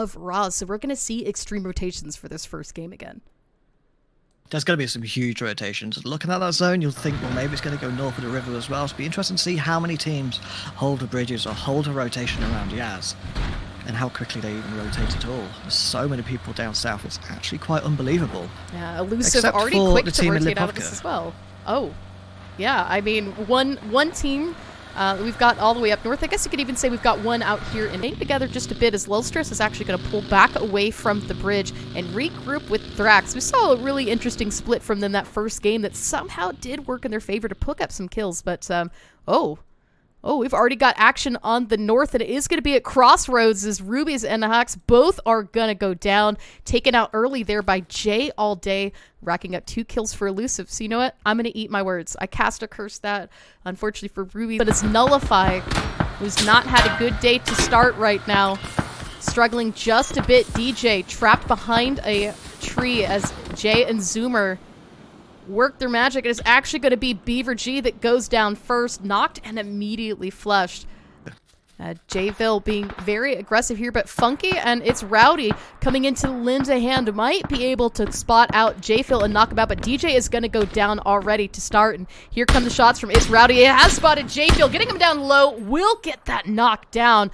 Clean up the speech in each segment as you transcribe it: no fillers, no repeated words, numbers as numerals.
of Roz. So we're going to see extreme rotations for this first game again. There's going to be some huge rotations. Looking at that zone, you'll think, well, maybe it's going to go north of the river as well. So it'll be interesting to see how many teams hold the bridges or hold a rotation around Yaz, and how quickly they even rotate at all. There's so many people down south, it's actually quite unbelievable. Yeah, Elusive Except already for quick the to team in rotate out of this as well. Oh, yeah, I mean, one team... we've got all the way up north. I guess you could even say we've got one out here and hang together just a bit as Lilstress is actually going to pull back away from the bridge and regroup with Thrax. We saw a really interesting split from them that first game that somehow did work in their favor to pick up some kills. But, Oh, we've already got action on the north, and it is going to be at Crossroads as Rubies and Hawks both are going to go down. Taken out early there by Jay all day, racking up 2 kills for Elusive. So you know what? I'm going to eat my words. I cast a curse that, unfortunately for Ruby, but it's Nullify, who's not had a good day to start right now. Struggling just a bit. DJ trapped behind a tree as Jay and Zoomer work their magic. It is actually going to be Beaver G that goes down first, knocked and immediately flushed. Jayville being very aggressive here, but Funky and it's Rowdy coming into Linda hand might be able to spot out Jayville and knock him out, but DJ is going to go down already to start, and here come the shots from It's Rowdy. It has spotted Jayville, getting him down low, will get that knock down.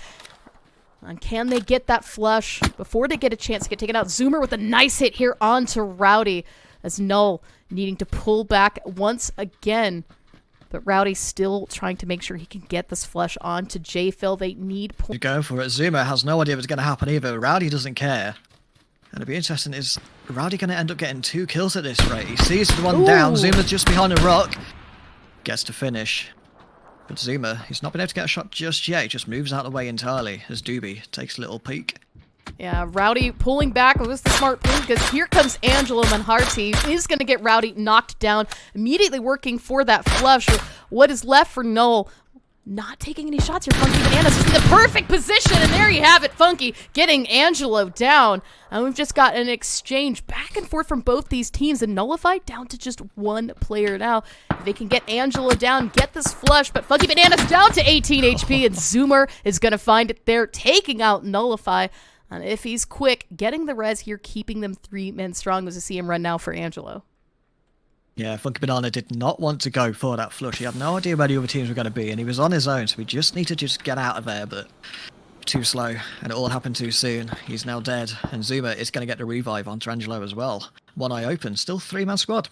And can they get that flush before they get a chance to get taken out? Zoomer with a nice hit here onto Rowdy as Null needing to pull back once again. But Rowdy's still trying to make sure he can get this flush onto Jayphil. They need You're going for it. Zoomer has no idea if it's going to happen either. Rowdy doesn't care. And it'll be interesting, is Rowdy going to end up getting 2 kills at this rate? He sees the one down. Zoomer's just behind a rock. Gets to finish. But Zoomer, he's not been able to get a shot just yet. He just moves out of the way entirely as Doobie takes a little peek. Yeah, Rowdy pulling back was the smart thing because here comes Angelo Manharti. Is going to get Rowdy knocked down, immediately working for that flush. What is left for Null? Not taking any shots here. Funky Bananas is in the perfect position, and there you have it. Funky getting Angelo down. And we've just got an exchange back and forth from both these teams, and Nullified down to just 1 player now. If they can get Angelo down, get this flush, but Funky Bananas down to 18 HP, and Zoomer is going to find it there, taking out Nullify. And if he's quick, getting the res here, keeping them 3 men strong as we see him run now for Angelo. Yeah, Funky Banana did not want to go for that flush. He had no idea where the other teams were going to be, and he was on his own, so we just need to just get out of there, but too slow, and it all happened too soon. He's now dead, and Zuma is going to get the revive onto Angelo as well. One eye open, still 3-man squad.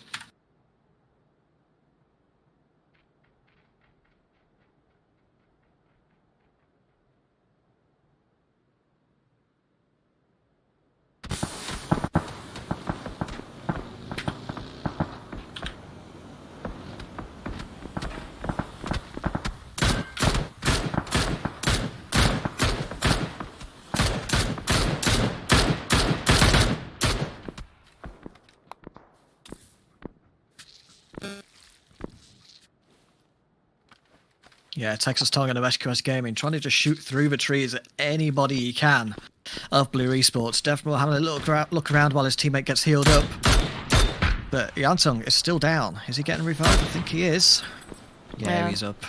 Yeah, Texas Tongue and SQS Gaming trying to just shoot through the trees at anybody he can of Blue Esports. Definitely having a little look around while his teammate gets healed up. But Yansung is still down. Is he getting revived? I think he is. Yeah, he's up.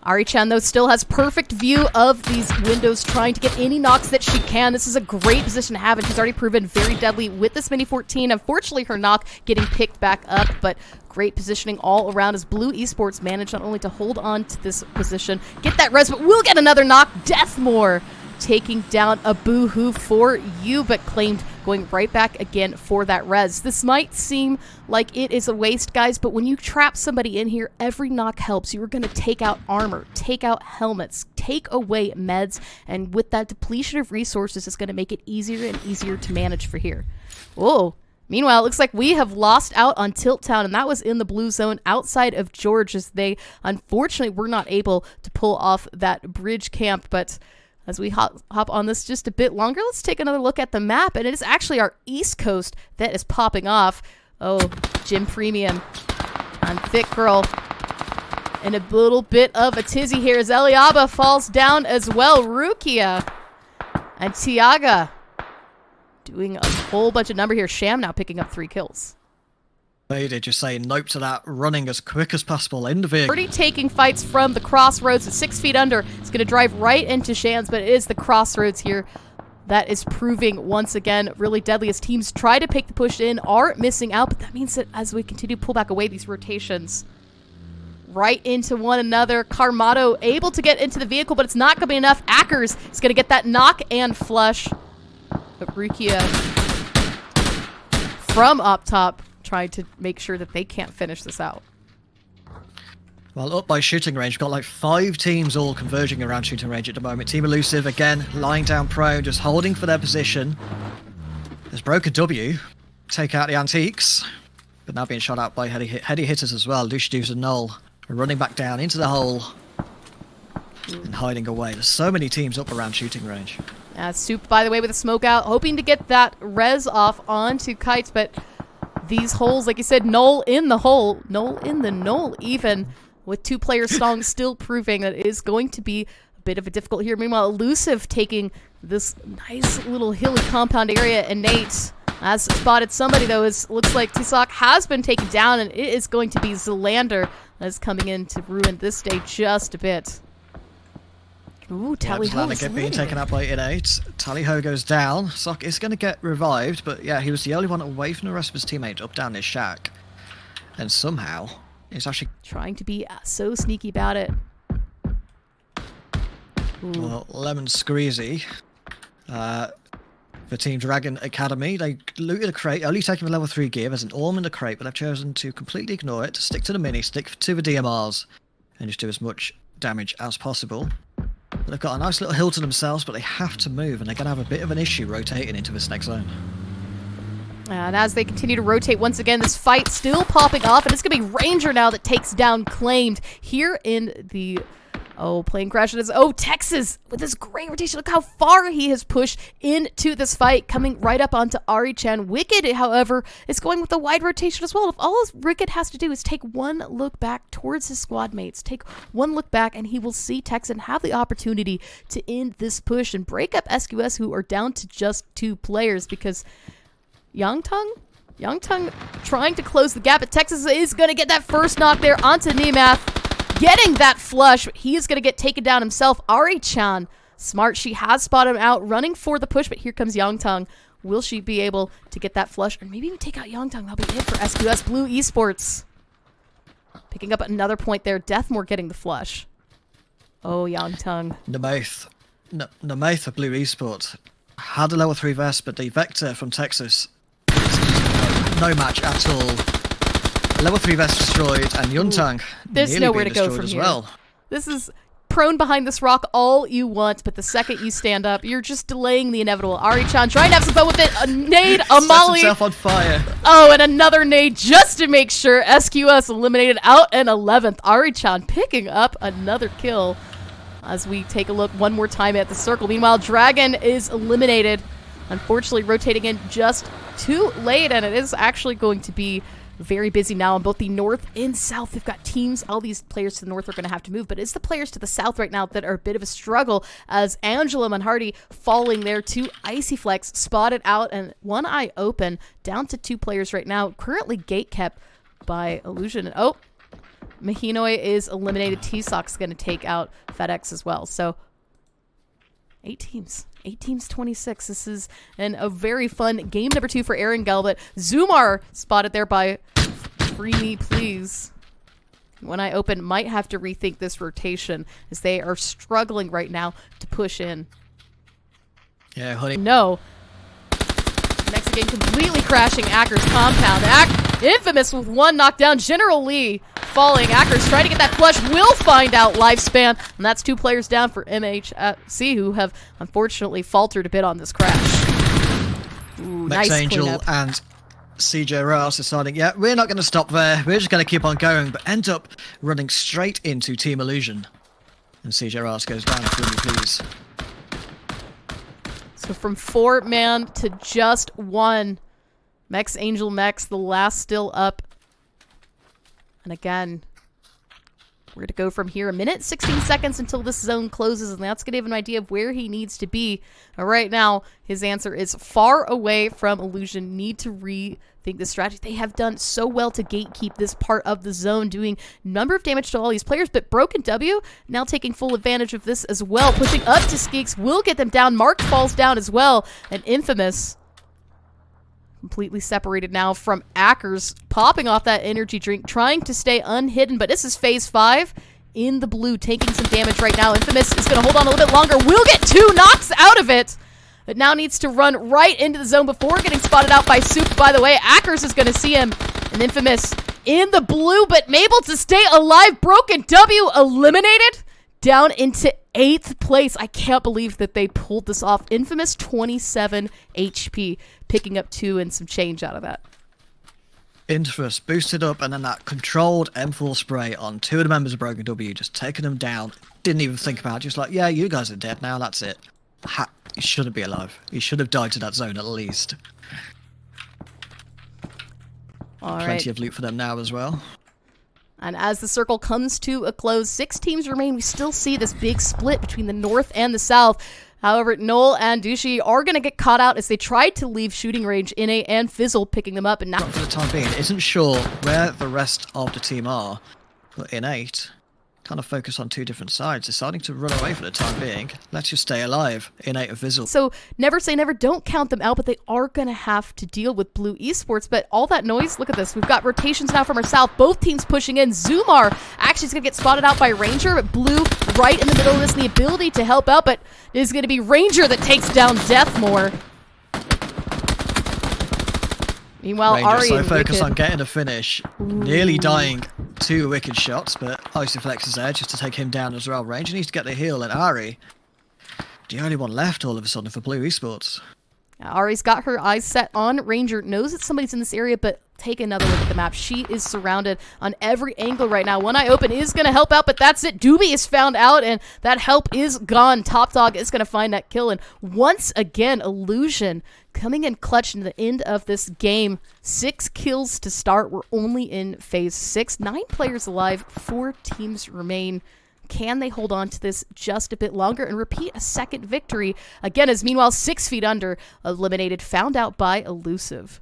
Ari-chan, though, still has perfect view of these windows, trying to get any knocks that she can. This is a great position to have, and she's already proven very deadly with this Mini 14. Unfortunately, her knock getting picked back up, but great positioning all around as Blue Esports managed not only to hold on to this position, get that res, but will get another knock. Deathmore taking down a boo-hoo for you, but claimed going right back again for that res. This might seem like it is a waste, guys, but when you trap somebody in here, every knock helps. You are going to take out armor, take out helmets, take away meds, and with that depletion of resources, it's going to make it easier and easier to manage for here. Whoa. Meanwhile, it looks like we have lost out on Tilt Town, and that was in the blue zone outside of George, as they unfortunately were not able to pull off that bridge camp, but as we hop on this just a bit longer, let's take another look at the map, and it is actually our East Coast that is popping off. Oh, Gym Premium on Thick Girl. And a little bit of a tizzy here as Eliaba falls down as well. Rukia and Tiaga doing a whole bunch of number here. Sham now picking up 3 kills. They did just say nope to that, running as quick as possible in the vehicle. Already taking fights from the Crossroads at 6 feet under. It's going to drive right into Shan's, but it is the Crossroads here that is proving once again really deadly as teams try to pick the push in, are missing out, but that means that as we continue to pull back away, these rotations right into one another. Carmato able to get into the vehicle, but it's not going to be enough. Ackers is going to get that knock and flush. But Rukia from up top trying to make sure that they can't finish this out. Well, up by shooting range, we've got like 5 teams all converging around shooting range at the moment. Team Elusive, again, lying down prone, just holding for their position. There's Broken W, take out the Antiques, but now being shot out by heady hitters as well. Lucius and Null are running back down into the hole and hiding away. There's so many teams up around shooting range. Soup, by the way, with a smoke out, hoping to get that res off onto Kites, but these holes, like you said, Null in the hole, Null in the null even, with 2 players still proving that it is going to be a bit of a difficult here. Meanwhile, Elusive taking this nice little hilly compound area, and Nate has spotted somebody, though. Looks like Tisak has been taken down, and it is going to be Zelander that is coming in to ruin this day just a bit. Ooh, Tally-Ho being taken out by Innate. Tally-Ho goes down. Sock is going to get revived, but yeah, he was the only one away from the rest of his teammates up down his shack. And somehow, he's actually trying to be so sneaky about it. Ooh. Well, Lemon Screezy. For Team Dragon Academy, they looted a crate, only taking the level 3 gear. There's an Orm in the crate, but they've chosen to completely ignore it, to stick to the mini, stick to the DMRs, and just do as much damage as possible. They've got a nice little hill to themselves, but they have to move, and they're going to have a bit of an issue rotating into this next zone. And as they continue to rotate once again, this fight still popping off, and it's going to be Ranger now that takes down Claimed here in the... Oh, plane crash. Texas with this great rotation. Look how far he has pushed into this fight, coming right up onto Ari-chan. Wicked, however, is going with a wide rotation as well. If all Wicked has to do is take one look back towards his squad mates, take one look back, and he will see Texan have the opportunity to end this push and break up SQS, who are down to just 2 players, because Yangtung trying to close the gap, but Texas is going to get that first knock there onto Nemath. Getting that flush, he is going to get taken down himself. Ari-chan, smart, she has spotted him out, running for the push, but here comes Yangtung. Will she be able to get that flush, or maybe even take out Yangtung? That'll be it for SQS Blue Esports. Picking up another point there. Deathmore getting the flush. Oh, Yangtung. Namath of Blue Esports had a level 3 vest, but the Vector from Texas, no match at all. Level 3 vest destroyed, and Yuntang there's nowhere to go from here. Well. This is prone behind this rock all you want, but the second you stand up, you're just delaying the inevitable. Ari-chan trying to have some fun with it. A nade, a molly. Sets himself on fire. Oh, and another nade just to make sure. SQS eliminated out an 11th. Ari-chan picking up another kill as we take a look one more time at the circle. Meanwhile, Dragon is eliminated. Unfortunately, rotating in just too late, and it is actually going to be very busy now on both the north and south. They've got teams. All these players to the north are going to have to move, but it's the players to the south right now that are a bit of a struggle, as Angela Manhardy falling there to Icy Flex, spotted out and one eye open, down to 2 players right now. Currently gate kept by Illusion. Oh, Mahinoi is eliminated. T-Sock's going to take out FedEx as well. So 8 teams. 8 teams, 26. This is a very fun game number 2 for Aaron Gelbert. Zumar spotted there by Free Me Please. When I open, might have to rethink this rotation, as they are struggling right now to push in. Yeah, honey. No. Next again, completely crashing Acker's compound. Infamous with 1 knockdown. General Lee falling. Acker's trying to get that flush. Will find out lifespan. And that's 2 players down for MHC, who have unfortunately faltered a bit on this crash. Ooh, Max nice Angel cleanup. and CJ Rouse deciding, yeah, we're not going to stop there. We're just going to keep on going, but end up running straight into Team Illusion. And CJ Rouse goes down, if you please. So from 4-man to just 1. Mex Angel Mex, the last still up. And again, Where to go from here? A minute, 16 seconds until this zone closes, and that's going to give him an idea of where he needs to be. Right now, his answer is far away from Illusion. Need to rethink the strategy. They have done so well to gatekeep this part of the zone, doing a number of damage to all these players, but Broken W now taking full advantage of this as well. Pushing up to Skeeks will get them down. Mark falls down as well, and Infamous completely separated now from Ackers, popping off that energy drink, trying to stay unhidden, but this is phase 5 in the blue, taking some damage right now. Infamous is going to hold on a little bit longer, will get 2 knocks out of it, but now needs to run right into the zone before getting spotted out by Soup. By the way, Ackers is going to see him, and Infamous in the blue, but able to stay alive. Broken W eliminated, down into 8th place. I can't believe that they pulled this off. Infamous 27 HP, picking up 2 and some change out of that. Infamous boosted up, and then that controlled M4 spray on 2 of the members of Broken W, just taking them down. Didn't even think about it, just like, yeah, you guys are dead now, that's it. He shouldn't be alive. He should have died to that zone at least. All right. Plenty of loot for them now as well. And as the circle comes to a close, 6 teams remain. We still see this big split between the north and the south. However, Noel and Dushi are going to get caught out as they tried to leave shooting range. Inne and Fizzle picking them up. And now, for the time being, isn't sure where the rest of the team are, but Innate kind of focus on 2 different sides, deciding to run away for the time being. Let's just stay alive. Innate and Fizzle. So never say never, don't count them out, but they are going to have to deal with Blue Esports. But all that noise, look at this. We've got rotations now from our south. Both teams pushing in. Zumar actually is going to get spotted out by Ranger, but Blue right in the middle of this, and the ability to help out, but it is going to be Ranger that takes down Deathmore. Meanwhile, Ranger Ari so focused on getting a finish, nearly dying 2 wicked shots, but Isoflex is there just to take him down as well. Ranger needs to get the heal, and Ari, the only one left all of a sudden for Blue Esports. Ari's got her eyes set on Ranger, knows that somebody's in this area, but take another look at the map. She is surrounded on every angle right now. One eye open is going to help out, but that's it. Doobie is found out, and that help is gone. Top Dog is going to find that kill, and once again, Illusion coming in clutch in the end of this game. 6 kills to start. We're only in phase 6. 9 players alive. 4 teams remain. Can they hold on to this just a bit longer and repeat a second victory? Again, as meanwhile, 6 feet under, eliminated, found out by Elusive.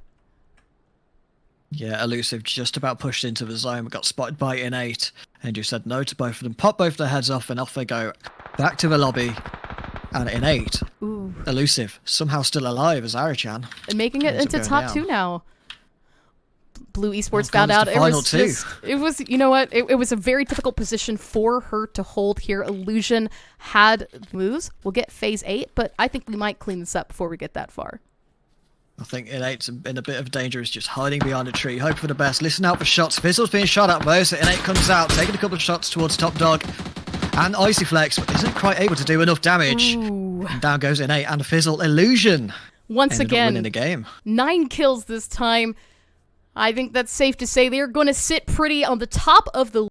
Yeah, Elusive just about pushed into the zone, got spotted by Innate, and you said no to both of them, pop both their heads off, and off they go. Back to the lobby, and Innate, Elusive, somehow still alive as Arichan. And making it into top down. 2 now. Blue Esports found out it was you know what, it was a very difficult position for her to hold here. Illusion had moves. We'll get phase 8, but I think we might clean this up before we get that far. I think Innate's in a bit of danger, is just hiding behind a tree, hope for the best, listen out for shots. Fizzle's being shot at though, so Innate comes out, taking a couple of shots towards Top Dog, and Icyflex isn't quite able to do enough damage. And down goes Innate and Fizzle. Illusion once again winning the game. 9 kills this time. I think that's safe to say they're going to sit pretty on the top of the